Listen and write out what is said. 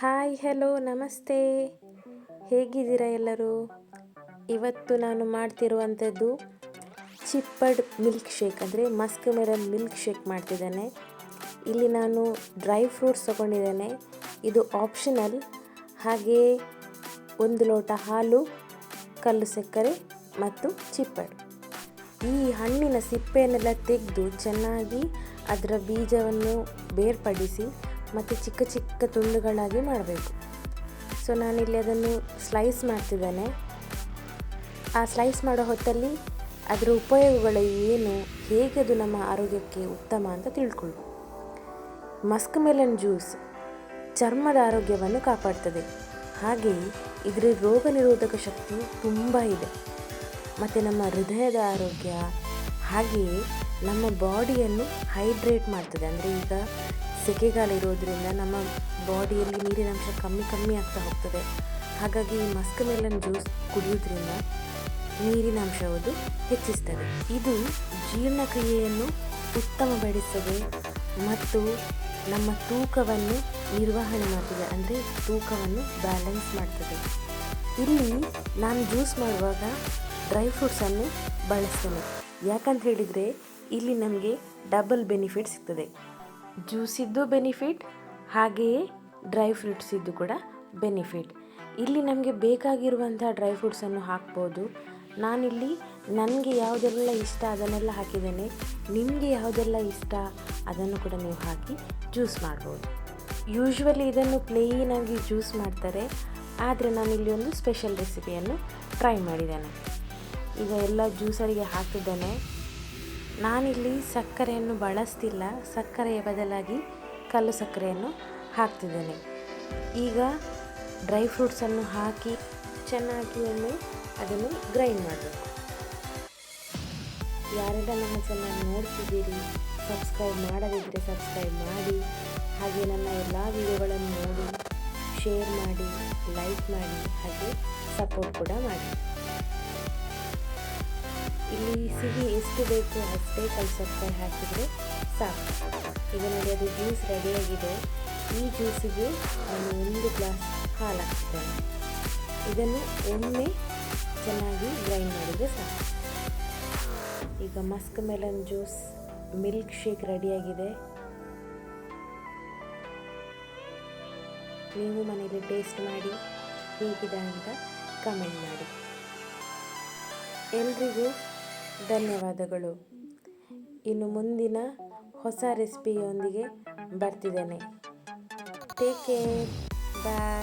Hi hello ನಮಸ್ತೆ. ಹೇಗಿದ್ದೀರಾ ಎಲ್ಲರೂ? ಇವತ್ತು ನಾನು ಮಾಡ್ತಿರುವಂಥದ್ದು ಚಿಪ್ಪಡ್ ಮಿಲ್ಕ್ ಶೇಕ್, ಅಂದರೆ ಮಸ್ಕ್ ಮೆಲನ್ ಮಿಲ್ಕ್ ಶೇಕ್ ಮಾಡ್ತಿದ್ದೇನೆ. ಇಲ್ಲಿ ನಾನು ಡ್ರೈ ಫ್ರೂಟ್ಸ್ ತೊಗೊಂಡಿದ್ದೇನೆ, ಇದು ಆಪ್ಷನಲ್. ಹಾಗೆಯೇ 1 ಲೋಟ ಹಾಲು, ಕಲ್ಲು ಸಕ್ಕರೆ ಮತ್ತು ಚಿಪ್ಪಡ್. ಈ ಹಣ್ಣಿನ ಸಿಪ್ಪೆಯನ್ನೆಲ್ಲ ತೆಗೆದು ಚೆನ್ನಾಗಿ ಅದರ ಬೀಜವನ್ನು ಬೇರ್ಪಡಿಸಿ ಮತ್ತು ಚಿಕ್ಕ ಚಿಕ್ಕ ತುಂಡುಗಳಾಗಿ ಮಾಡಬೇಕು. ಸೊ ನಾನಿಲ್ಲಿ ಅದನ್ನು ಸ್ಲೈಸ್ ಮಾಡ್ತಿದ್ದೇನೆ. ಆ ಸ್ಲೈಸ್ ಮಾಡೋ ಹೊತ್ತಲ್ಲಿ ಅದರ ಉಪಯೋಗಗಳು ಏನು, ಹೇಗೆ ಅದು ನಮ್ಮ ಆರೋಗ್ಯಕ್ಕೆ ಉತ್ತಮ ಅಂತ ತಿಳ್ಕೊಳ್ಳಿ. ಮಸ್ಕ್ ಮೆಲನ್ ಜ್ಯೂಸ್ ಚರ್ಮದ ಆರೋಗ್ಯವನ್ನು ಕಾಪಾಡ್ತದೆ. ಹಾಗೆಯೇ ಇದರ ರೋಗ ನಿರೋಧಕ ಶಕ್ತಿ ತುಂಬ ಇದೆ. ಮತ್ತು ನಮ್ಮ ಹೃದಯದ ಆರೋಗ್ಯ, ಹಾಗೆಯೇ ನಮ್ಮ ಬಾಡಿಯನ್ನು ಹೈಡ್ರೇಟ್ ಮಾಡ್ತದೆ. ಅಂದರೆ ಈಗ ಸೆಕೆಗಾಲ ಇರೋದರಿಂದ ನಮ್ಮ ಬಾಡಿಯಲ್ಲಿ ನೀರಿನಂಶ ಕಮ್ಮಿ ಆಗ್ತಾ ಹೋಗ್ತದೆ. ಹಾಗಾಗಿ ಈ ಮಸ್ಕ್ ಮೆಲನ್ ಜ್ಯೂಸ್ ಕುಡಿಯೋದ್ರಿಂದ ನೀರಿನಂಶವನ್ನು ಹೆಚ್ಚಿಸ್ತದೆ. ಇದು ಜೀರ್ಣಕ್ರಿಯೆಯನ್ನು ಉತ್ತಮಪಡಿಸ್ತದೆ ಮತ್ತು ನಮ್ಮ ತೂಕವನ್ನು ನಿರ್ವಹಣೆ ಮಾಡ್ತದೆ, ಅಂದರೆ ತೂಕವನ್ನು ಬ್ಯಾಲೆನ್ಸ್ ಮಾಡ್ತದೆ. ಇಲ್ಲಿ ನಾನು ಜ್ಯೂಸ್ ಮಾಡುವಾಗ ಡ್ರೈ ಫ್ರೂಟ್ಸನ್ನು ಬಳಸ್ತೇನೆ. ಯಾಕಂತ ಹೇಳಿದರೆ ಇಲ್ಲಿ ನಮಗೆ ಡಬಲ್ ಬೆನಿಫಿಟ್ ಸಿಗ್ತದೆ. ಜ್ಯೂಸಿದ್ದು ಬೆನಿಫಿಟ್, ಹಾಗೆಯೇ ಡ್ರೈ ಫ್ರೂಟ್ಸಿದ್ದು ಕೂಡ ಬೆನಿಫಿಟ್. ಇಲ್ಲಿ ನಮಗೆ ಬೇಕಾಗಿರುವಂಥ ಡ್ರೈ ಫ್ರೂಟ್ಸನ್ನು ಹಾಕ್ಬೋದು. ನಾನಿಲ್ಲಿ ನನಗೆ ಯಾವುದೆಲ್ಲ ಇಷ್ಟ ಅದನ್ನೆಲ್ಲ ಹಾಕಿದ್ದೇನೆ. ನಿಮಗೆ ಯಾವುದೆಲ್ಲ ಇಷ್ಟ ಅದನ್ನು ಕೂಡ ನೀವು ಹಾಕಿ ಜ್ಯೂಸ್ ಮಾಡ್ಬೋದು. ಯೂಶ್ವಲಿ ಇದನ್ನು ಪ್ಲೇನಾಗಿ ಜ್ಯೂಸ್ ಮಾಡ್ತಾರೆ, ಆದರೆ ನಾನಿಲ್ಲಿ ಒಂದು ಸ್ಪೆಷಲ್ ರೆಸಿಪಿಯನ್ನು ಟ್ರೈ ಮಾಡಿದ್ದೇನೆ. ಈಗ ಎಲ್ಲ ಜ್ಯೂಸರಿಗೆ ಹಾಕಿದ್ದೇನೆ. ನಾನಿಲ್ಲಿ ಸಕ್ಕರೆಯನ್ನು ಬಳಸ್ತಿಲ್ಲ, ಸಕ್ಕರೆಯ ಬದಲಾಗಿ ಕಲ್ಲು ಸಕ್ಕರೆಯನ್ನು ಹಾಕ್ತಿದ್ದೇನೆ. ಈಗ ಡ್ರೈ ಫ್ರೂಟ್ಸನ್ನು ಹಾಕಿ ಚೆನ್ನಾಗಿ ಒಮ್ಮೆ ಅದನ್ನು ಗ್ರೈಂಡ್ ಮಾಡಬೇಕು. ಯಾರೆಲ್ಲ ನಮ್ಮ ಚಾನಲ್ ನೋಡ್ತಿದ್ದೀರಿ, ಸಬ್ಸ್ಕ್ರೈಬ್ ಮಾಡದಿದ್ದರೆ ಸಬ್ಸ್ಕ್ರೈಬ್ ಮಾಡಿ. ಹಾಗೆ ನನ್ನ ಎಲ್ಲ ವಿಡಿಯೋಗಳನ್ನು ನೋಡಿ, ಶೇರ್ ಮಾಡಿ, ಲೈಕ್ ಮಾಡಿ, ಹಾಗೆ ಸಪೋರ್ಟ್ ಕೂಡ ಮಾಡಿ. ಇಲ್ಲಿ ಸಿಹಿ ಎಷ್ಟು ಬೇಕು ಅಷ್ಟೇ ಕಲ್ಲು ಸಕ್ಕರೆ ಹಾಕಿದರೆ ಸಾಕು. ಈಗ ನೋಡಿ ಅದು ಜ್ಯೂಸ್ ರೆಡಿಯಾಗಿದೆ. ಈ ಜ್ಯೂಸಿಗೆ ನಾನು 1 ಗ್ಲಾಸ್ ಹಾಲು ಹಾಕ್ತಿದ್ದೇನೆ. ಇದನ್ನು ಒಮ್ಮೆ ಚೆನ್ನಾಗಿ ಗ್ರೈಂಡ್ ಮಾಡಿದರೆ ಸಾಕು. ಈಗ muskmelon juice milkshake ರೆಡಿಯಾಗಿದೆ. ನೀವು ಮನೆಯಲ್ಲಿ ಟೇಸ್ಟ್ ಮಾಡಿ ಹೇಗಿದೆ ಅಂತ ಕಮೆಂಟ್ ಮಾಡಿ. ಎಲ್ರಿಗೂ ಧನ್ಯವಾದಗಳು. ಇನ್ನು ಮುಂದಿನ ಹೊಸ ರೆಸಿಪಿಯೊಂದಿಗೆ ಬರ್ತಿದ್ದೇನೆ. ಟೇಕ್ ಕೇರ್, ಬಾಯ್.